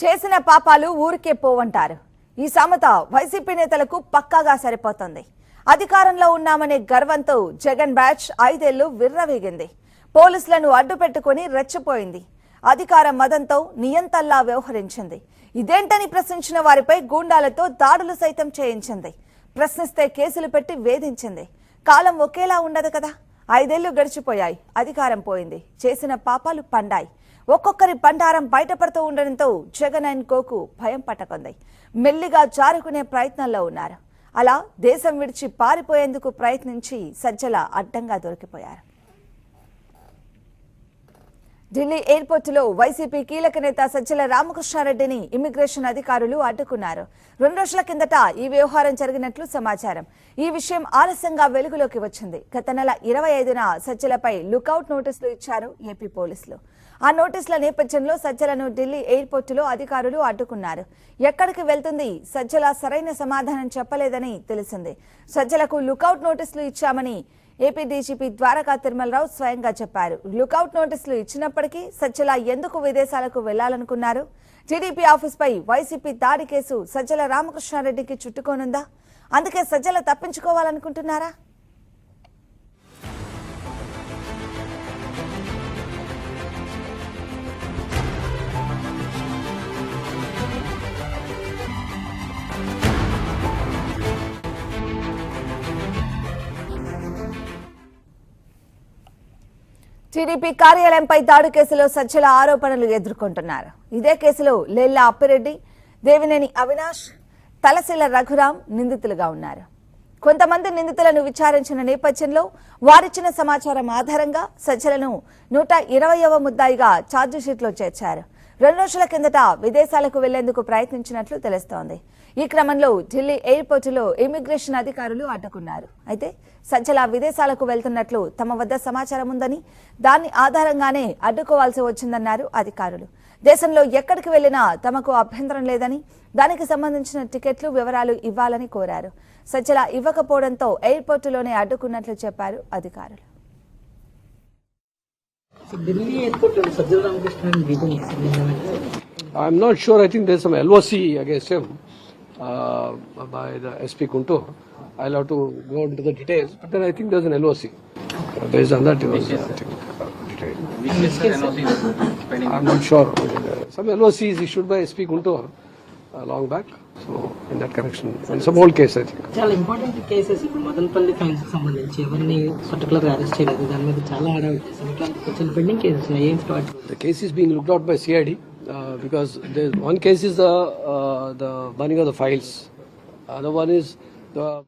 చేసిన పాపాలు ఊరికే పోవంటారు. ఈ సామెత వైసీపీ నేతలకు పక్కాగా సరిపోతుంది. అధికారంలో ఉన్నామనే గర్వంతో జగన్ బ్యాచ్ 5 ఏళ్లు విర్రవీగింది. పోలీసులను అడ్డుపెట్టుకుని రెచ్చిపోయింది. అధికార మదంతో నియంతల్లా వ్యవహరించింది. ఇదేంటని ప్రశ్నించిన వారిపై గూండాలతో దాడులు సైతం చేయించింది. ప్రశ్నిస్తే కేసులు పెట్టి వేధించింది. కాలం ఒకేలా ఉండదు కదా. 5 ఏళ్లు గడిచిపోయాయి. అధికారం పోయింది. చేసిన పాపాలు పండాయి. ఒక్కొక్కరి బండారం బయటపడుతూ ఉండడంతో జగన్ అండ్ కోకు భయం పట్టకుంది. మెల్లిగా జారుకునే ప్రయత్నంలో ఉన్నారు. అలా దేశం విడిచి పారిపోయేందుకు ప్రయత్నించి సజ్జల అడ్డంగా దొరికిపోయారు. ఢిల్లీ ఎయిర్పోర్టులో వైసీపీ కీలక నేత సజ్జల రామకృష్ణారెడ్డిని ఇమిగ్రేషన్ అధికారులు అడ్డుకున్నారు. 2 రోజుల కిందట ఈ వ్యవహారం జరిగినట్లు సమాచారం. ఈ విషయం ఆలస్యంగా వెలుగులోకి వచ్చింది. గత నెల 25న సజ్జలపై లుకౌట్ నోటీసులు ఇచ్చారు ఏపీ పోలీసులు. ఆ నోటీసుల నేపథ్యంలో సజ్జలను ఢిల్లీ ఎయిర్పోర్టులో అధికారులు అడ్డుకున్నారు. ఎక్కడికి వెళ్తుంది? సజ్జల సరైన సమాధానం చెప్పలేదని తెలిసింది. సజ్జలకు లుకౌట్ నోటీసులు ఇచ్చామని ఏపీ డీజీపీ ద్వారకా తిరుమలరావు స్వయంగా చెప్పారు. లుకౌట్ నోటీసులు ఇచ్చినప్పటికీ సజ్జల ఎందుకు విదేశాలకు వెళ్లాలనుకున్నారు? టీడీపీ ఆఫీస్పై వైసీపీ దాడి కేసు సజ్జల రామకృష్ణారెడ్డికి చుట్టుకోనుందా? అందుకే సజ్జల తప్పించుకోవాలనుకుంటున్నారా? టీడీపీ కార్యాలయంపై దాడి కేసులో సజ్జల ఆరోపణలు ఎదుర్కొంటున్నారు. ఇదే కేసులో లేల్లా అప్పిరెడ్డి, దేవినేని అవినాష్, తలశీల రఘురాం నిందితులుగా ఉన్నారు. కొంతమంది నిందితులను విచారించిన నేపథ్యంలో వారిచ్చిన సమాచారం ఆధారంగా సజ్జలను 120వ ముద్దాయిగా ఛార్జిషీట్లో చేర్చారు. 2 రోజుల కిందట విదేశాలకు వెళ్లేందుకు ప్రయత్నించినట్లు తెలుస్తోంది. ఈ క్రమంలో ఢిల్లీ ఎయిర్పోర్టులో ఇమిగ్రేషన్ అధికారులు అడ్డుకున్నారు. అయితే సజ్జల విదేశాలకు వెళ్తున్నట్లు తమ వద్ద సమాచారం ఉందని, దాని ఆధారంగానే అడ్డుకోవాల్సి వచ్చిందన్నారు అధికారులు. దేశంలో ఎక్కడికి వెళ్లినా తమకు అభ్యంతరం లేదని, దానికి సంబంధించిన టికెట్లు వివరాలు ఇవ్వాలని కోరారు. సజ్జల ఇవ్వకపోవడంతో ఎయిర్పోర్టులోనే అడ్డుకున్నట్లు చెప్పారు అధికారులు. I'm not sure. I think there's some LOC against him by the SP Kuntur. I'll have to go into the details, but then I think there's an LOC. Based on that, it was detailed. I'm not sure. Some LOC is issued by SP Kuntur long back. So in that connection, it's a old case, I think. చాలా important cases ఇప్పుడు Madanapalle fines సంబంధించి ఎవరిని particular గా arrest చేయలేదు. దాని మీద చాలా హడావిడి పెండింగ్ కేసెస్ ఉన్నాయి. ఏం start? The case is being looked out by CID because one case is the burning of the files. Other one is the